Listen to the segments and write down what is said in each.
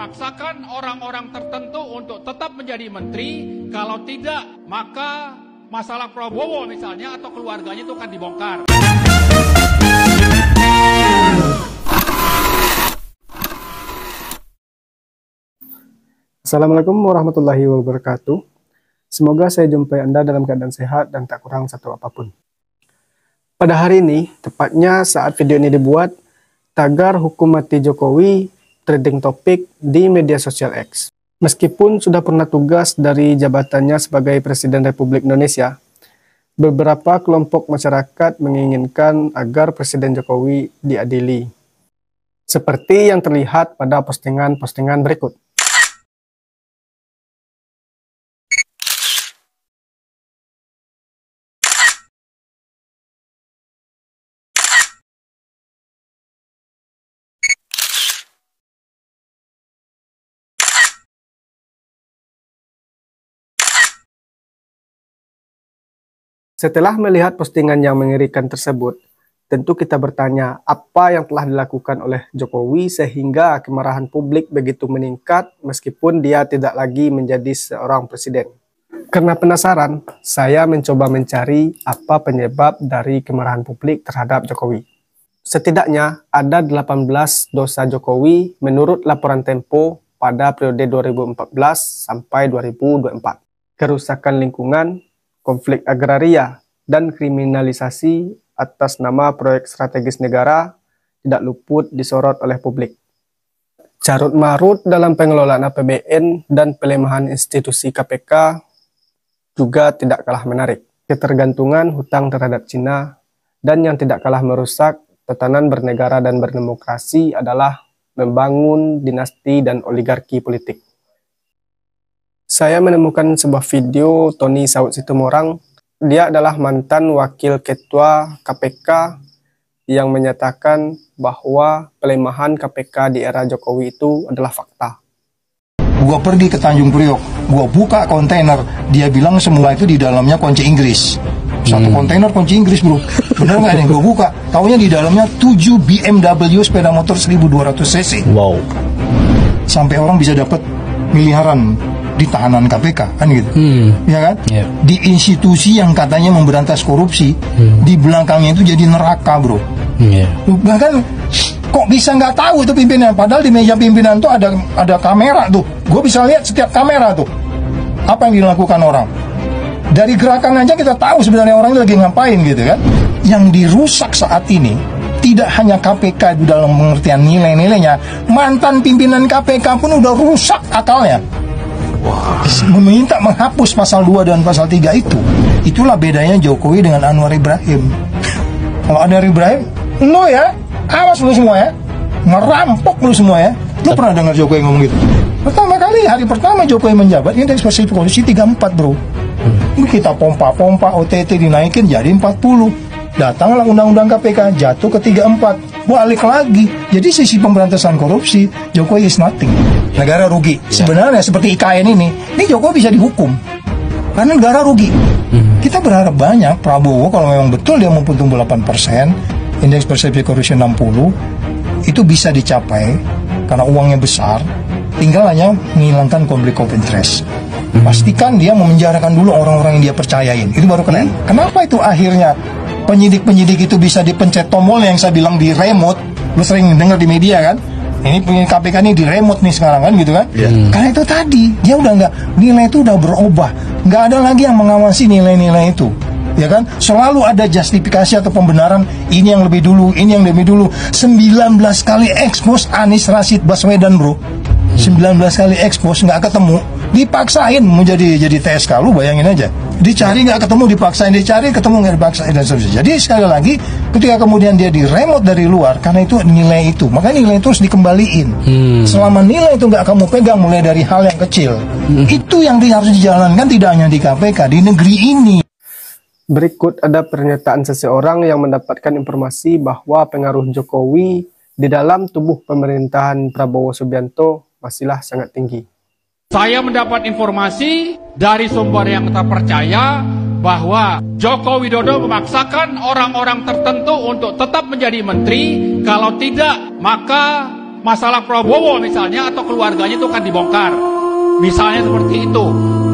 memaksakan orang-orang tertentu untuk tetap menjadi menteri. Kalau tidak, maka masalah Prabowo misalnya atau keluarganya itu akan dibongkar. Assalamualaikum warahmatullahi wabarakatuh. Semoga saya jumpai Anda dalam keadaan sehat dan tak kurang satu apapun. Pada hari ini, tepatnya saat video ini dibuat, tagar hukum mati Jokowi trending topik di media sosial X. Meskipun sudah pernah tugas dari jabatannya sebagai Presiden Republik Indonesia, beberapa kelompok masyarakat menginginkan agar Presiden Jokowi diadili. Seperti yang terlihat pada postingan-postingan berikut. Setelah melihat postingan yang mengerikan tersebut, tentu kita bertanya apa yang telah dilakukan oleh Jokowi sehingga kemarahan publik begitu meningkat meskipun dia tidak lagi menjadi seorang presiden. Karena penasaran, saya mencoba mencari apa penyebab dari kemarahan publik terhadap Jokowi. Setidaknya ada 18 dosa Jokowi menurut laporan Tempo pada periode 2014 sampai 2024. Kerusakan lingkungan, konflik agraria, dan kriminalisasi atas nama proyek strategis negara tidak luput disorot oleh publik. Carut marut dalam pengelolaan APBN dan pelemahan institusi KPK juga tidak kalah menarik. Ketergantungan hutang terhadap Cina dan yang tidak kalah merusak tatanan bernegara dan berdemokrasi adalah membangun dinasti dan oligarki politik. Saya menemukan sebuah video Tony Saud Situmorang. Dia adalah mantan wakil ketua KPK yang menyatakan bahwa pelemahan KPK di era Jokowi itu adalah fakta. Gua pergi ke Tanjung Priok, gua buka kontainer, dia bilang semua itu di dalamnya kunci Inggris. Satu kontainer kunci Inggris, bro. Bener nggak nih? Gua buka, taunya di dalamnya 7 BMW sepeda motor 1200 cc. Wow. Sampai orang bisa dapat miliaran di tahanan KPK kan gitu, ya kan? Yeah. Di institusi yang katanya memberantas korupsi, di belakangnya itu jadi neraka, bro. Yeah. Bahkan kok bisa nggak tahu itu pimpinan? Padahal di meja pimpinan tuh ada kamera tuh. Gue bisa lihat setiap kamera tuh apa yang dilakukan orang. Dari gerakan aja kita tahu sebenarnya orang itu lagi ngapain gitu kan. Yang dirusak saat ini tidak hanya KPK itu dalam pengertian nilai-nilainya, mantan pimpinan KPK pun udah rusak akalnya. Meminta menghapus pasal 2 dan pasal 3 itu. Itulah bedanya Jokowi dengan Anwar Ibrahim. Kalau Anwar Ibrahim, lo ya, awas lo semua ya, ngerampok lo semua ya. Lo pernah dengar Jokowi ngomong gitu? Pertama kali, hari pertama Jokowi menjabat, indeks persepsi korupsi 34, bro. Kita pompa-pompa, OTT dinaikin jadi 40. Datanglah undang-undang KPK, jatuh ke 34. Balik lagi. Jadi sisi pemberantasan korupsi, Jokowi is nothing. Negara rugi. Sebenarnya seperti IKN ini Jokowi bisa dihukum karena negara rugi. Kita berharap banyak Prabowo kalau memang betul dia mampu tumbuh 8%, indeks persepsi korupsi 60, itu bisa dicapai karena uangnya besar, tinggal hanya menghilangkan konflik of interest. Pastikan dia memenjarakan dulu orang-orang yang dia percayain, itu baru keren. Kenapa itu akhirnya penyidik-penyidik itu bisa dipencet tombol yang saya bilang di remote? Lu sering dengar di media kan? Ini penyidik KPK ini di remote nih sekarang kan gitu kan? Karena itu tadi dia udah nggak, nilai itu udah berubah, nggak ada lagi yang mengawasi nilai-nilai itu, ya kan? Selalu ada justifikasi atau pembenaran, ini yang lebih dulu, ini yang lebih dulu. 19 kali ekspos Anies Rashid Baswedan, bro. 19 kali ekspos nggak ketemu, dipaksain mau jadi TSK, lu bayangin aja. Dicari nggak ketemu, dipaksain, dicari ketemu nggak dipaksain, dan seterusnya. Jadi sekali lagi ketika kemudian dia di remote dari luar, karena itu nilai itu, maka nilai itu harus dikembaliin. Selama nilai itu nggak kamu pegang mulai dari hal yang kecil, itu yang harus dijalankan tidak hanya di KPK, di negeri ini. Berikut ada pernyataan seseorang yang mendapatkan informasi bahwa pengaruh Jokowi di dalam tubuh pemerintahan Prabowo Subianto masihlah sangat tinggi. Saya mendapat informasi dari sumber yang terpercaya bahwa Joko Widodo memaksakan orang-orang tertentu untuk tetap menjadi menteri. Kalau tidak, maka masalah Prabowo misalnya atau keluarganya itu akan dibongkar. Misalnya seperti itu.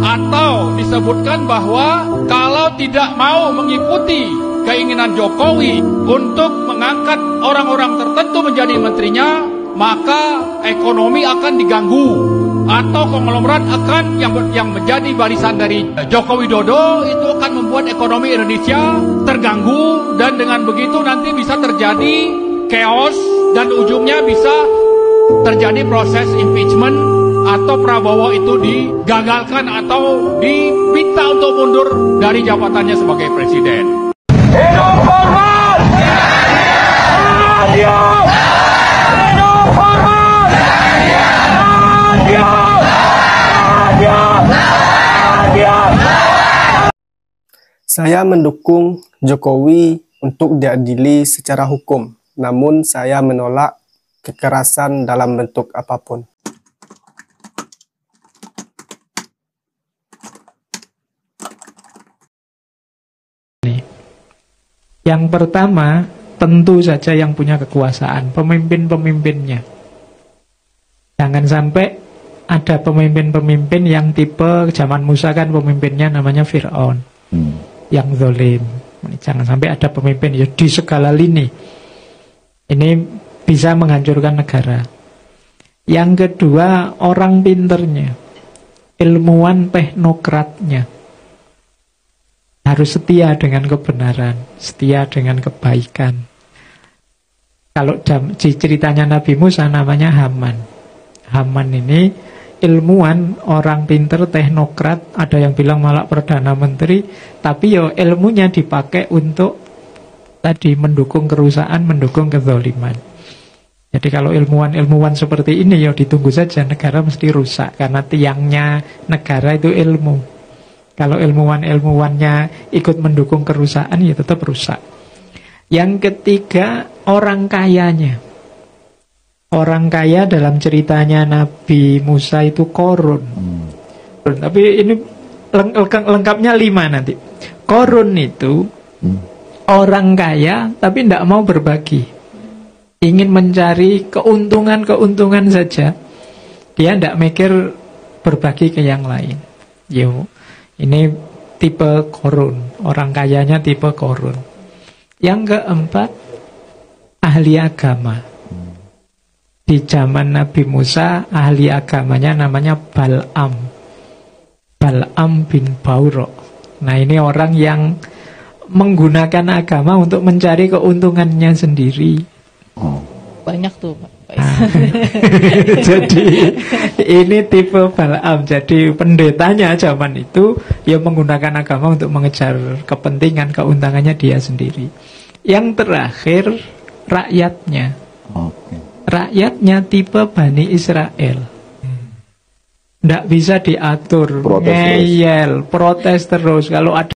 Atau disebutkan bahwa kalau tidak mau mengikuti keinginan Jokowi untuk mengangkat orang-orang tertentu menjadi menterinya, maka ekonomi akan diganggu. Atau konglomerat akan yang menjadi barisan dari Joko Widodo itu akan membuat ekonomi Indonesia terganggu, dan dengan begitu nanti bisa terjadi chaos dan ujungnya bisa terjadi proses impeachment atau Prabowo itu digagalkan atau diminta untuk mundur dari jabatannya sebagai presiden. Hidup hormat! Adios! Hidup hormat! Adios! Adios! Adios! Saya mendukung Jokowi untuk diadili secara hukum, namun saya menolak kekerasan dalam bentuk apapun. Yang pertama, tentu saja yang punya kekuasaan, pemimpin-pemimpinnya. Jangan sampai ada pemimpin-pemimpin yang tipe zaman Musa, kan pemimpinnya namanya Fir'aun, yang zalim. Jangan sampai ada pemimpin ya di segala lini. Ini bisa menghancurkan negara. Yang kedua, orang pinternya, ilmuwan teknokratnya harus setia dengan kebenaran, setia dengan kebaikan. Kalau ceritanya Nabi Musa namanya Haman. Haman ini ilmuwan, orang pinter, teknokrat, ada yang bilang malah perdana menteri, tapi yo ilmunya dipakai untuk tadi mendukung kerusakan, mendukung kezaliman. Jadi kalau ilmuwan seperti ini ya ditunggu saja, negara mesti rusak karena tiangnya negara itu ilmu. Kalau ilmuwannya ikut mendukung kerusakan ya tetap rusak. Yang ketiga, orang kayanya. Orang kaya dalam ceritanya Nabi Musa itu Korun. Tapi ini lengkapnya 5 nanti. Korun itu orang kaya tapi tidak mau berbagi. Ingin mencari keuntungan saja. Dia tidak mikir berbagi ke yang lain. Yo, ini tipe Korun. Orang kayanya tipe Korun. Yang keempat, ahli agama. Di zaman Nabi Musa, ahli agamanya namanya Bal'am. Bal'am bin Baurok. Nah, ini orang yang menggunakan agama untuk mencari keuntungannya sendiri. Banyak tuh, Pak. Jadi ini tipe Bal'am. Jadi pendetanya zaman itu ya menggunakan agama untuk mengejar kepentingan, keuntungannya dia sendiri. Yang terakhir, rakyatnya. Rakyatnya tipe Bani Israel. Tidak bisa diatur, ngeyel, protes terus. Kalau ada